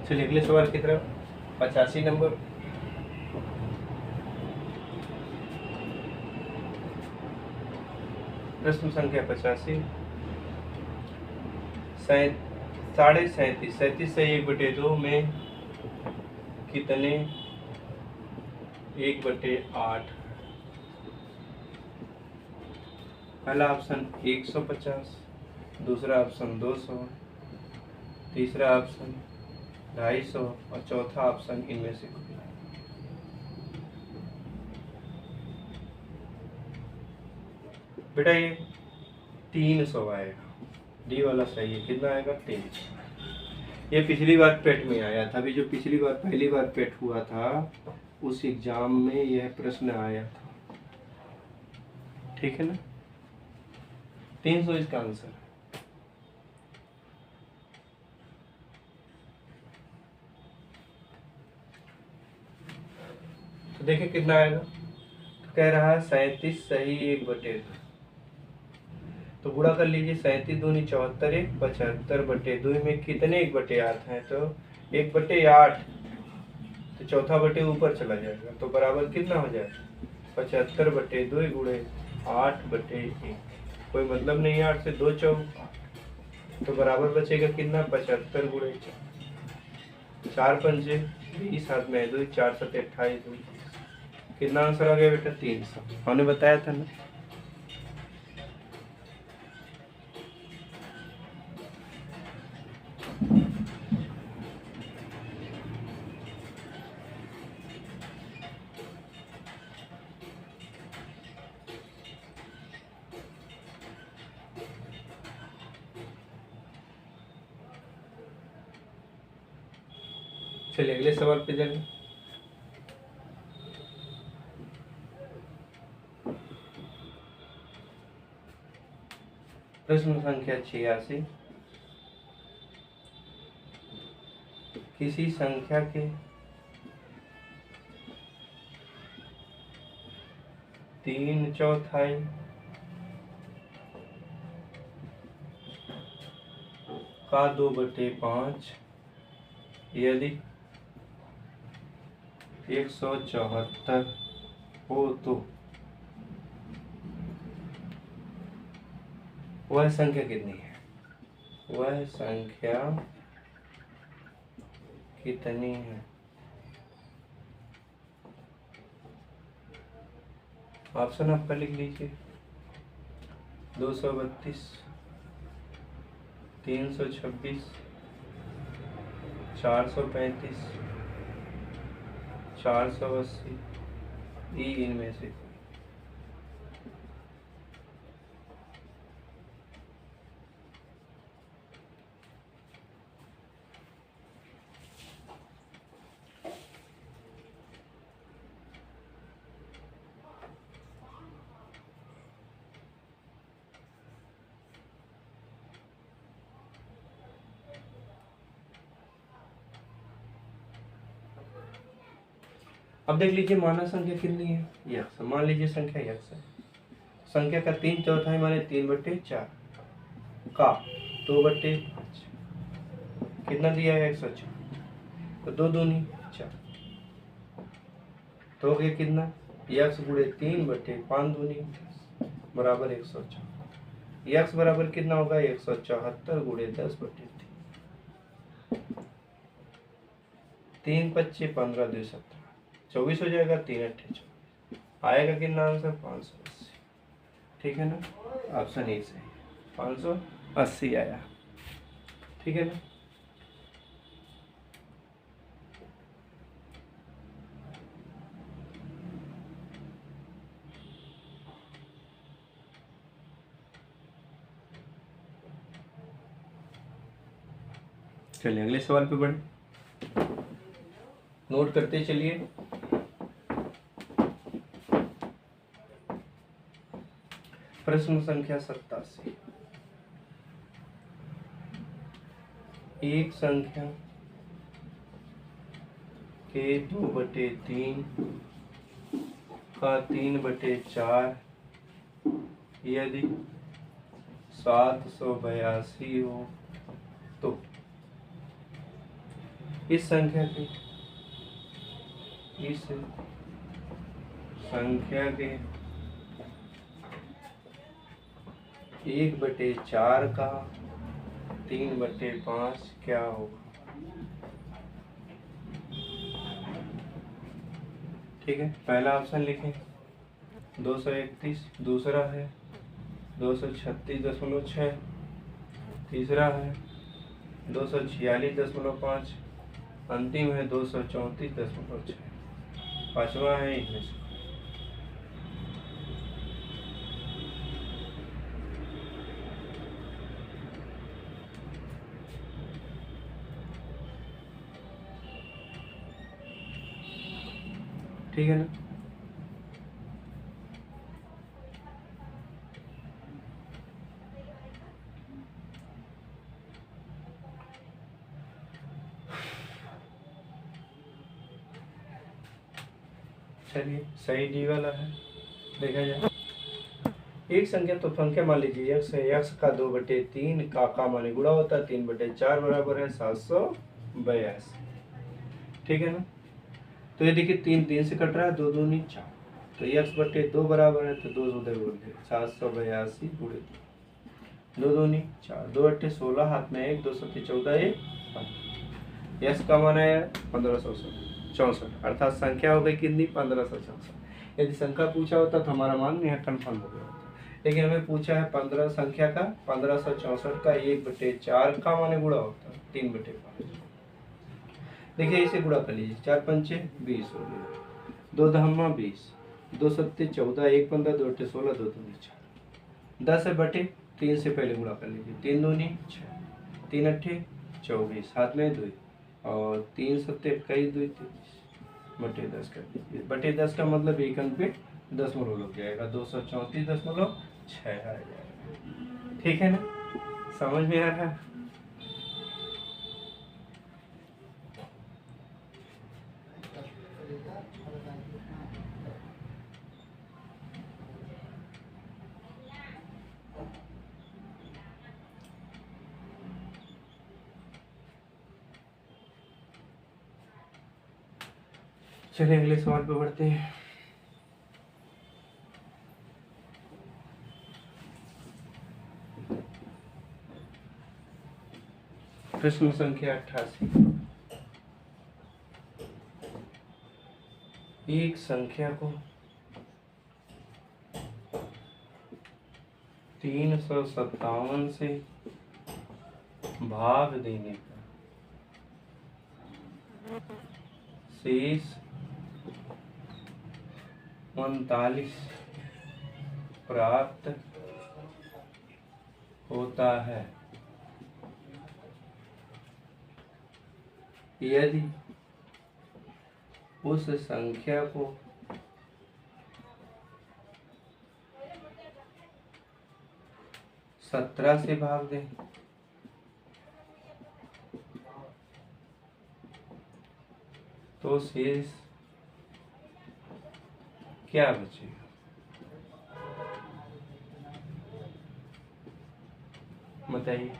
चलिए अगले सवाल की तरफ। 85 नंबर। प्रश्न संख्या 85। 37.5 37 से 1/2 में कितने 1/8? पहला ऑप्शन 150, दूसरा ऑप्शन 200, तीसरा ऑप्शन 250 और चौथा ऑप्शन इनमें से कोई। बेटा ये 300 आएगा, डी वाला सही है। कितना आएगा? 300। ये पिछली बार पेट में आया था। अभी जो पिछली बार पहली बार पेट हुआ था उस एग्जाम में यह प्रश्न आया था। ठीक है ना? 300 इसका आंसर है। तो देखिए कितना आएगा। तो कह रहा है 37 सही 1/2। तो गुणा कर लीजिए। 37 दूनी 74, 1 75/2 में कितने 1/8 हैं? तो 1/8, तो चौथा बटे ऊपर चला जाएगा, तो बराबर कितना हो जाएगा? 75/2 गुणे 8/1। कोई मतलब नहीं है 8 से 2 चौक, तो बराबर बचेगा कितना? 75 गुणे 4 पंजे 20, हाथ में 2, 4 7 28। कितना आंसर आ गया बेटा? 300। हमने बताया था ना। चलिए अगले सवाल पे चलें। प्रश्न संख्या 86। किसी संख्या के 3/4 का 2/5 यदि 174 हो तो वह संख्या कितनी है? वह संख्या कितनी है? ऑप्शन आपका लिख लीजिए। 232, 326, 435, 480, ई इनमें से। अब देख लीजिए माना संख्या कितनी है? यक्स। मान लीजिए संख्या यक्स है। संख्या का 3/4 माने 3/4 का 2/5 कितना दिया है 104, तो 2 दूनी 4, तो हो गया कितना x गुणे 3/5 दूनी 10 बराबर 104। x बराबर कितना होगा 174 गुणे 10/3, 3×5 = 15, 2 17, 24 हो जाएगा, 3×8 24, आएगा कितना आंसर 580। ठीक है ना, ऑप्शन ए से 580 आया। ठीक है ना। चलिए अगले सवाल पे बढ़े, नोट करते चलिए। प्रश्न संख्या 87, एक संख्या के 2/3 का 3/4 यदि 782 हो तो इस संख्या के 1/4 का 3/5 क्या होगा। ठीक है, पहला ऑप्शन लिखें 231, दूसरा है 236.6, तीसरा है 246.5, अंतिम है 234.6, पांचवा है इनमें से। ठीक है ना। चलिए सही डी वाला है, देखा जाए। एक संख्या तो संख्या मान लीजिए x है, x का 2/3 का माने गुणा होता है 3/4 बराबर है 782। ठीक है ना, तो ये देखिए 3 से कट रहा है, 2 दूनी 4, तो x/2 बराबर है, तो 2 उधर बोल गए 782 गुणे 2 दूनी 4, 2 8 16, हाथ में 1, 2 7 14, 1 x का मान है 1564, अर्थात संख्या हो गई कितनी 1564। यदि संख्या पूछा होता तो हमारा मान यहाँ कन्फर्म हो गया होता, लेकिन हमें पूछा है 15 संख्या का 1564 का 1/4 का माने गुणा होता है 3/5। देखिए इसे गुणा कर लीजिए, 4 पंचे 20 हो गया, 2 दहमा 20, 2 सत्ते 14, 1 15, 2 8 16, 2 दूनी 4, 10/3 से पहले गुणा कर लीजिए, 3 दूनी 6, 3 अट्ठे 24, हाथ में 2 और 3 सत्ते 21, 2 23 बटे 10 कर लीजिए। बटे 10 का मतलब एक अंक पे दशमलव लग जाएगा, 234.6 आ जाएगा। ठीक है ना, समझ में आ रहा है। चलिए अगले सवाल पे बढ़ते हैं। प्रश्न संख्या 88, एक संख्या को 357 से भाग देने पर शेष 39 प्राप्त होता है यदि उस संख्या को 17 से भाग दें तो शेष क्या बचेगा। बताइए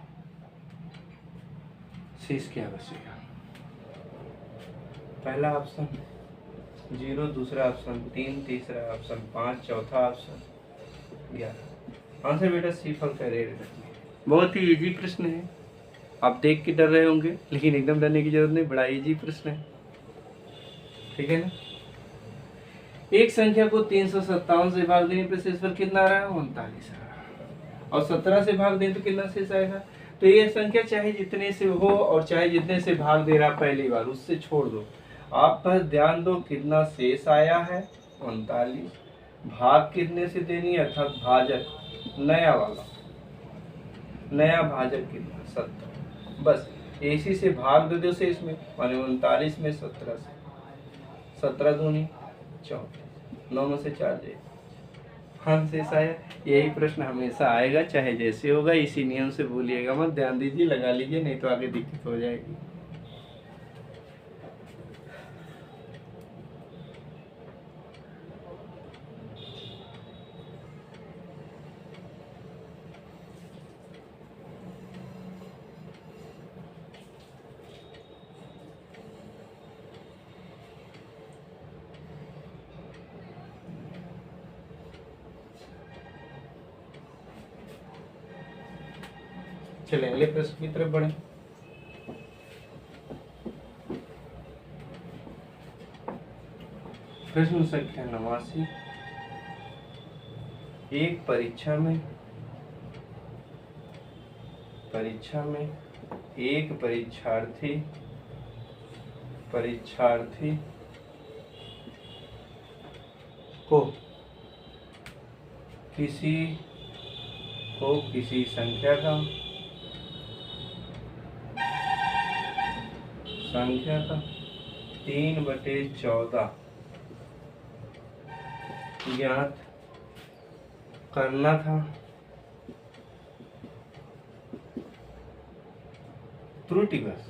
शेष क्या बचेगा? पहला ऑप्शन 0, दूसरा ऑप्शन 3, तीसरा ऑप्शन 5, चौथा ऑप्शन 11। आंसर बेटा सी फल का रेड रखिए। बहुत ही इजी प्रश्न है, आप देख के डर रहे होंगे लेकिन एकदम डरने की जरूरत नहीं, बड़ा इजी प्रश्न है, ठीक है ना। एक संख्या को 357 से भाग देने पर शेषफल कितना आ रहा है? 39 आ रहा है। और 17 से भाग दें तो कितना शेष आएगा? तो ये संख्या चाहे जितने से हो और चाहे जितने से भाग दे रहा पहली बार, उससे छोड़ दो, आप बस ध्यान दो कितना शेष आया है 39, भाग कितने से देनी है अर्थात भाजक नया वाला, नया भाजक कितना 70, बस इसी से भाग दे दो शेष में, माने 39 में 17 से, 17 दूनी 34, 9 में से 4 जाए, हाँ शेष आया। यही प्रश्न हमेशा आएगा चाहे जैसे होगा, इसी नियम से भूलिएगा मत, ध्यान दीजिए, लगा लीजिए, नहीं तो आगे दिक्कत हो जाएगी। चले अगले प्रश्न की तरफ बढ़े। प्रश्न संख्या 89। एक परीक्षा में एक परीक्षार्थी को किसी संख्या का 3/14 ज्ञात करना था। त्रुटि बस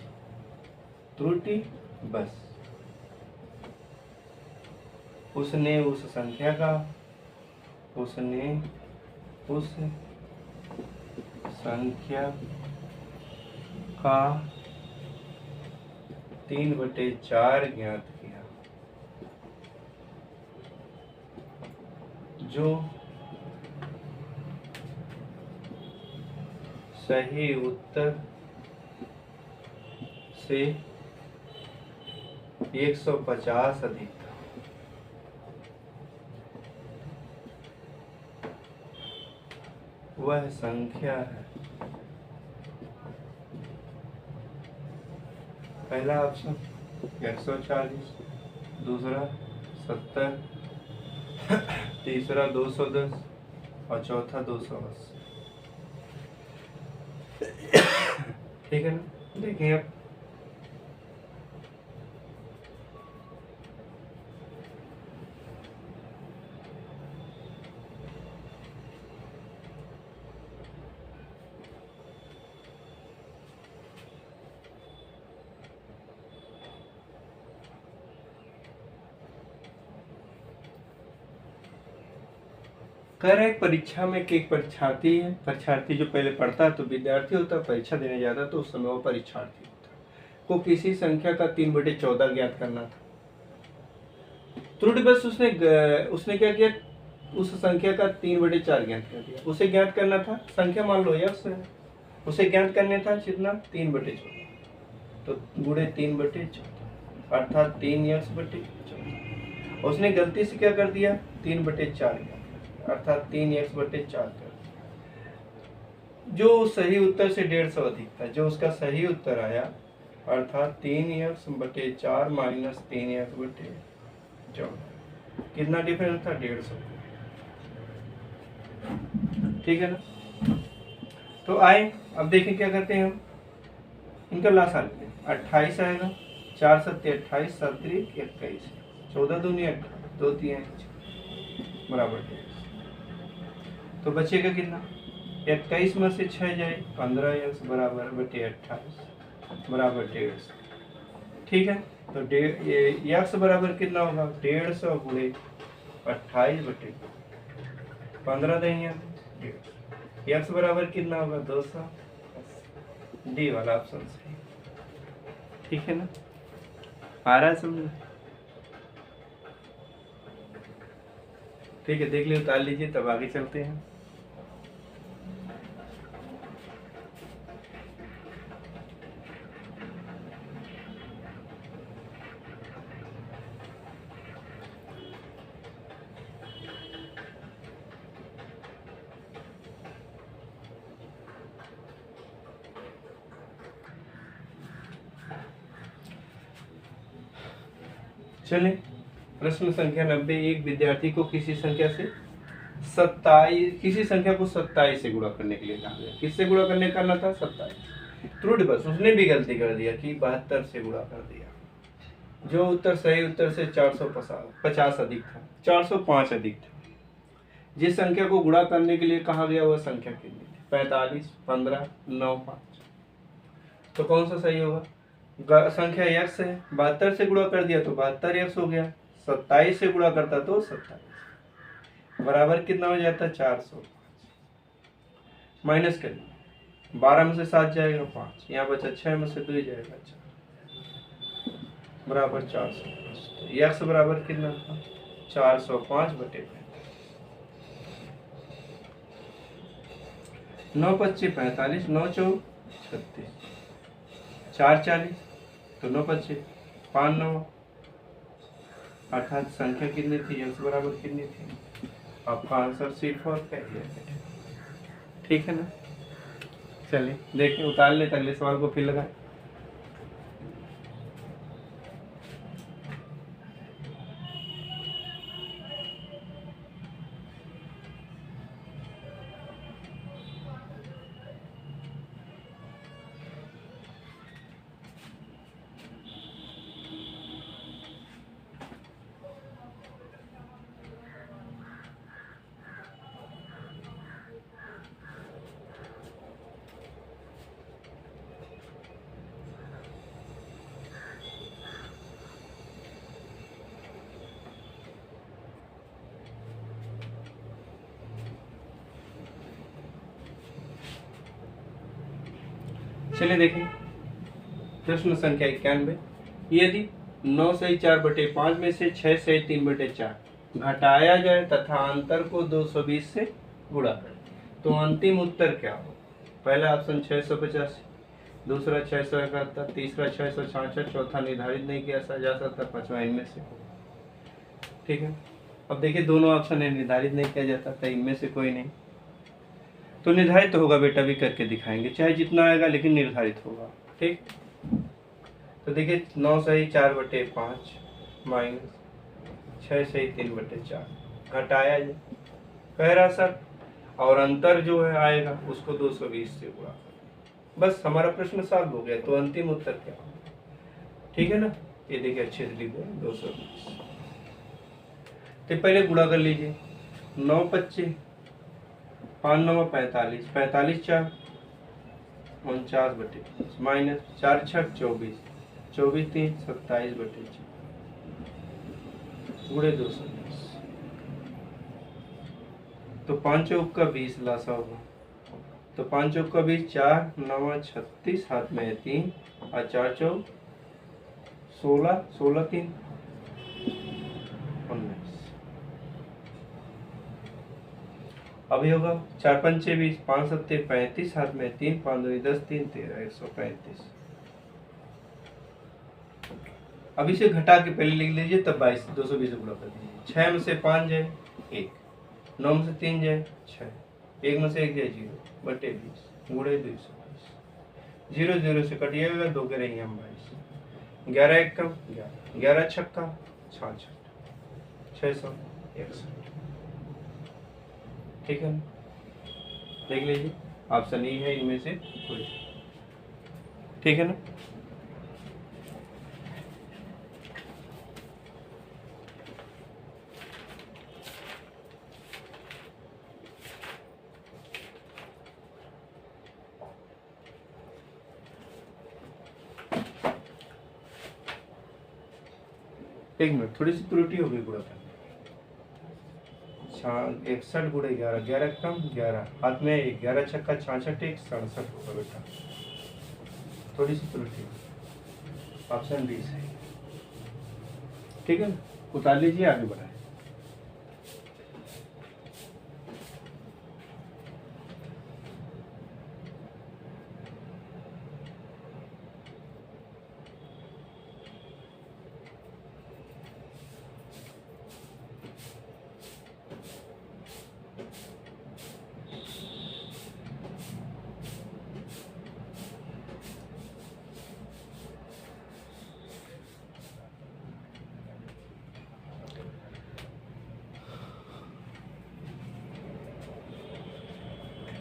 उसने उस संख्या का 3/4 ज्ञात किया, जो सही उत्तर से 150 अधिक था। वह संख्या है, पहला ऑप्शन 140, दूसरा 70, तीसरा 210 और चौथा 280। ठीक है ना, देखिए अब कह रहे परीक्षा में कि एक परीक्षार्थी जो पहले पढ़ता है तो विद्यार्थी होता, परीक्षा देने जाता तो उस समय वो परीक्षार्थी होता को किसी संख्या का 3/14 ज्ञात करना था। त्रुटि बस उसने क्या किया, उस संख्या का 3/4 ज्ञात कर दिया। उसे ज्ञात करना था, संख्या मान लो यक्स है, उसे ज्ञात करने था कितना 3/14, तो गुणे 3/14 अर्थात 3x/14। उसने गलती से क्या कर दिया 3/4 अर्थात 3x/4 कर। जो सही उत्तर से 150 अधिक था, जो उसका सही उत्तर आया अर्थात 3x/4 माइनस 3x/14, कितना डिफरेंस था 150। ठीक है ना, तो आए अब देखें क्या करते हैं हम, इनका लासा लेते हैं। 28 आएगा, 4 7 28, 7 21, 14 दूनी 18, 2 3 बराबर 23। तो बचेगा कितना, 21 में से 6 जाए 15x बराबर 28 बराबर 150। ठीक है, तो x बराबर कितना होगा 150 गुणे 28/15 देंगे, x बराबर कितना होगा 200 डी वाला ऑप्शन सही। ठीक है ना, आ रहा है समझ? ठीक है, देख लीजिए, उतार लीजिए, तब आगे चलते हैं। चलिए, प्रश्न संख्या 90। एक विद्यार्थी को किसी संख्या को 27 से गुणा करने के लिए कहा गया। किससे गुणा करने करना था? 27। त्रुटि बस उसने भी गलती कर दिया कि 72 से गुणा कर दिया। जो उत्तर सही उत्तर से 450 अधिक था, 405 अधिक था। जिस संख्या को गुणा करने के लिए कहा गया वह संख्या कितनी थी? 45, 15, 9, 5। तो कौन सा सही होगा? संख्या x है, 72 से गुणा कर दिया तो 72x हो गया। 27 से गुणा करता तो 27 बराबर कितना हो जाता? 405। माइनस करिए, 12 में से 7 जाएगा 5, यहाँ बचा 6 में से 2 जाएगा 4 बराबर 405। तो x बराबर कितना था? 405/35। 9 25 45, 9 4 36, 4 40, तो 9 25 5 9, अर्थात संख्या कितनी थी? x बराबर कितनी थी? आपका आंसर C4 कह दिया। ठीक है ना, चलिए देखिए, उतार ले, अगले सवाल को फिर लगाए। चलिए देखें, प्रश्न संख्या 91। यदि 9 सही 4/5 में से 6 सही 3/4 घटाया जाए तथा अंतर को 220 से गुणा करें तो अंतिम उत्तर क्या हो? पहला ऑप्शन 685, दूसरा 671, तीसरा 666, चौथा निर्धारित नहीं किया जा सकता, पांचवा इनमें से। ठीक है, अब देखिए दोनों ऑप्शन है, निर्धारित नहीं किया जाता था, इनमें से कोई नहीं। तो निर्धारित होगा बेटा, भी करके दिखाएंगे, चाहे जितना आएगा लेकिन निर्धारित होगा। ठीक, तो देखिए 9 सही 4/5 माइनस 6 सही 3/4 घटाया जाए, कह रहा सर, और अंतर जो है आएगा उसको 220 से गुणा, बस हमारा प्रश्न सॉल्व हो गया। तो अंतिम उत्तर क्या होगा? ठीक है ना, ये देखिए अच्छे से लिख दो 220। तो पहले गुणा कर लीजिए, 9 25 5 9 45, 45 4 49/5 माइनस 4 6 24, 24 3 27/4 गुणे 220। तो 5 चौक का 20 लासा होगा, तो 5 चौक का 20, 4 9 36, हाथ में है 3 और 4 चौक 16, 16 3 19। अभी होगा 4 5 6 20, 5 7 35, हाथ में 3 5 2 10 3 13 135। अभी से घटा के पहले लिख लीजिए, तब 22 220 से गुणा कर दीजिए। 6 में से 5 जाए 1, 9 में से 3 जाए 6, 1 में से 1 जाए 0/20 गुणे 220। 0 0 से कटिएगा, 2 के रहेंगे हम 22, 11 1 कम 11, 11 छक्का 66, 661। ठीक है, देख लीजिए ऑप्शन ई है इनमें से कोई। ठीक है ना, एक मिनट, थोड़ी सी त्रुटि हो गई गुणा करने। 61 गुणे 11, 11 कम 11, हाथ में 11 छक्का 66 1 67 होगा बेटा। थोड़ी सी त्रुटि, ऑप्शन बी सही। ठीक है ना, उतार लीजिए, आगे बढ़ाए।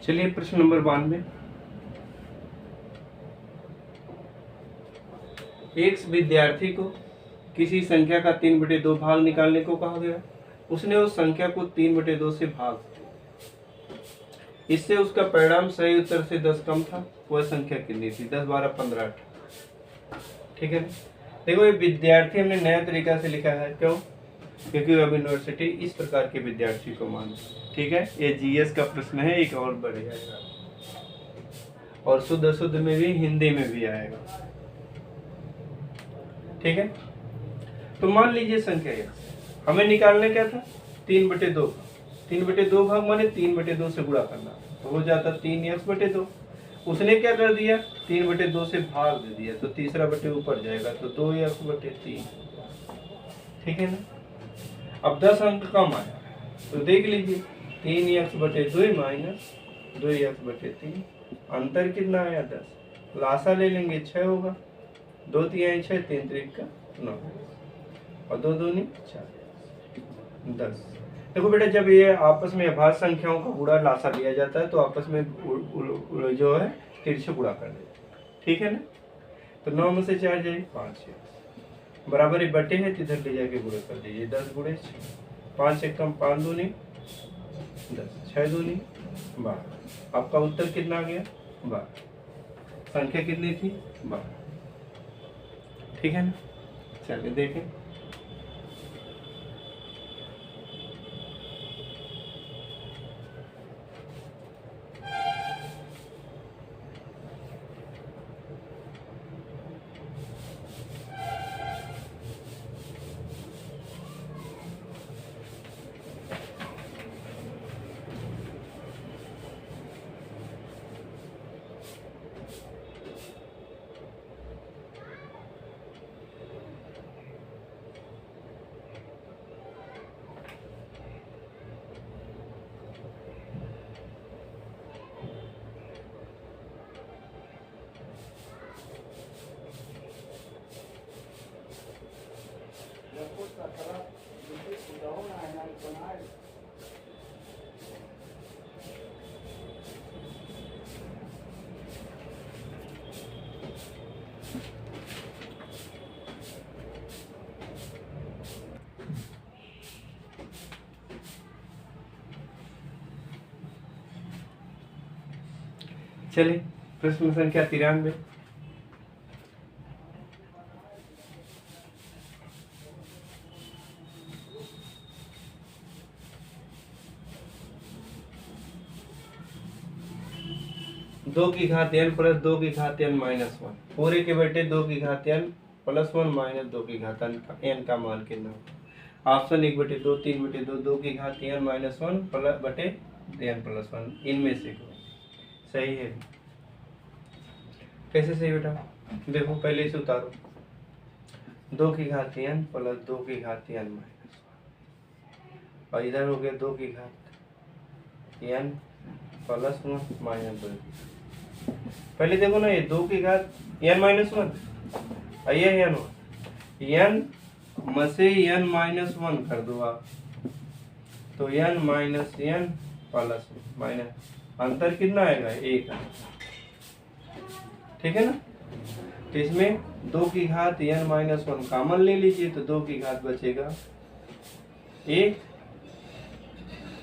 चलिए प्रश्न नंबर 92। एक विद्यार्थी को किसी संख्या का 3/2 भाग निकालने को कहा गया। उसने उस संख्या को 3/2 से भाग दिया। इससे उसका परिणाम सही उत्तर से 10 कम था। वह संख्या कितनी थी? 10, 12, 15, 18। ठीक है, देखो ये विद्यार्थी हमने नया तरीका से लिखा है। क्यों? क्योंकि वेब यूनिवर्सिटी इस प्रकार के विद्यार्थी को मानती है। ठीक है, ये जीएस का प्रश्न है, एक और बढ़िया है, और शुद्ध अशुद्ध में भी, हिंदी में भी आएगा। ठीक है, तो मान लीजिए संख्या x, हमें निकालने क्या था? 3/2। 3/2 भाग माने 3/2 से गुणा करना, तो हो जाता 3x/2। उसने क्या कर दिया? 3/2 से भाग दे दिया, तो तीसरा बटे ऊपर जाएगा, तो 2x/3। ठीक है ना। अब 10 अंक कम आया, तो देख लीजिए 3x/2 माइनस 2x/3, अंतर कितना आया? 10। लासा ले लेंगे, 6 होगा। 2 3 6, 3 3 का 9, और 2 दूनी 4, 10। देखो बेटा, जब ये आपस में अभाज्य संख्याओं का गुणा लासा लिया जाता है, तो आपस में जो है तिरछे गुणा कर देते। ठीक है ना। तो 9 में से 4 जाए 5, बराबर ही बटे है, तो इधर ले जाके गुणा कर दीजिए। 10 गुणे 5 एक कम, 5 दूनी 10, 6 दूनी 12। आपका उत्तर कितना आ गया? 12। संख्या कितनी थी? 12। ठीक है ना। चलिए देखें। चलिए प्रश्न संख्या 93। दो की घात n प्लस 2 की घात n माइनस 1 पूरे के बेटे 2 की घात n प्लस 1 माइनस 2 की घात n का मान कितना होगा? ऑप्शन 1/2, 3/2, 2 की घात n माइनस 1 बटे n प्लस 1, इनमें से सही है। कैसे सही बेटा? देखो पहले इसे उतारो। 2 की घात n प्लस 2 की घात n माइनस 1, और इधर हो गया 2 की घात n प्लस 1 माइनस 2। पहले देखो ना, ये 2 की घात n माइनस 1, और ये n 1, n में से n माइनस 1 कर दो आप, तो n minus n plus minus, अंतर कितना आएगा? 1। ठीक है ना। तो इसमें 2 की घात n माइनस 1 कॉमन ले लीजिए, तो 2 की घात बचेगा 1,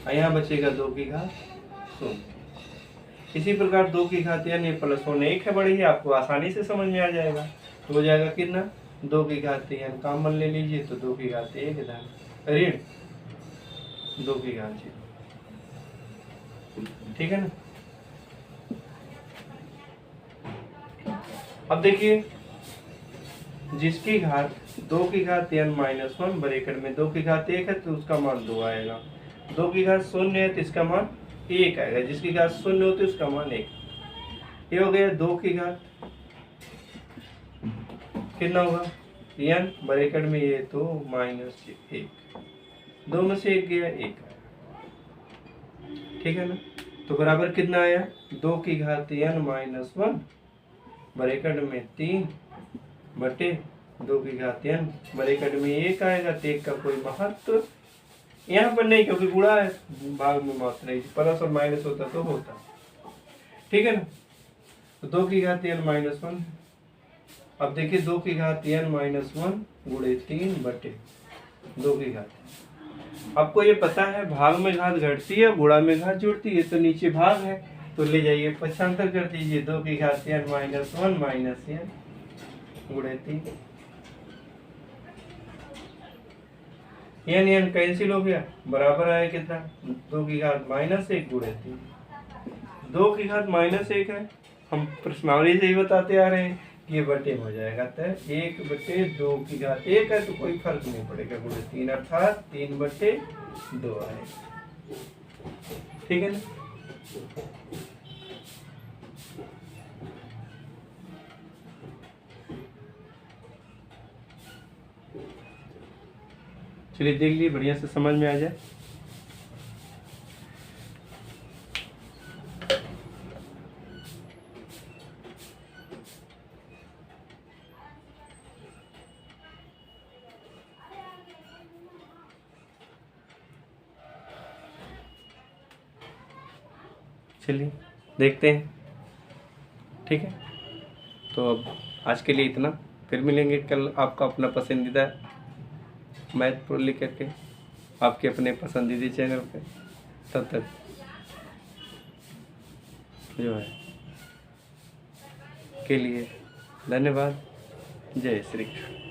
यहाँ बचेगा 2 की घात 0। इसी प्रकार 2 की घात n प्लस 1 1 है, बड़ी है, आपको आसानी से समझ में आ जाएगा। तो हो जाएगा कितना? 2 की घात n कॉमन ले लीजिए, तो 2 की घात 1 ऋण 2 की घात 0। ठीक है ना। अब देखिए जिसकी घात 2 की घात n माइनस 1 ब्रैकेट में 2 की घात 1 है तो उसका मान 2 आएगा, 2 की घात 0 है तो इसका मान 1 आएगा, जिसकी घात 0 होती है उसका मान 1। ये हो गया 2 की घात कितना होगा n ब्रैकेट में ये तो माइनस 1, 2 में से 1 गया 1 आया, ठीक है ना। तो बराबर कितना आया 2 की घात n माइनस 1 ब्रैकेट में 3 बटे 2 की घात n ब्रैकेट में 1 आएगा, तो 1 का कोई महत्व यहाँ पर नहीं क्योंकि गुणा है, भाग में मात्रा है, प्लस और माइनस होता तो होता, ठीक है ना। तो 2 की घात n माइनस 1, अब देखिए 2 की घात n माइनस 1 गुणे 3 बटे 2 की घात। आपको ये पता है भाग में घात घटती है, गुणा में घात जुड़ती है, तो नीचे भाग है तो ले जाइए पक्षांतर कर दीजिए, 2 की घात n माइनस 1 माइनस n गुणे 3, n कैंसिल हो गया, बराबर आया कितना 2 की घात माइनस 1 गुणे 3। 2 की घात माइनस 1 है, हम प्रश्नावली से ही बताते आ रहे हैं ये बटे हो जाएगा, तो 1 बटे 2 की घात 1 है तो कोई फर्क नहीं पड़ेगा, गुणे 3 अर्थात 3 बटे 2 आएगा, ठीक है ना। चलिए देख लीजिए बढ़िया से समझ में आ जाए। चलिए देखते हैं, ठीक है। तो अब आज के लिए इतना, फिर मिलेंगे कल आपका अपना पसंदीदा मैथ प्रो लेकर के आपके अपने पसंदीदा चैनल पे। तब तक जो है के लिए धन्यवाद। जय श्री कृष्ण।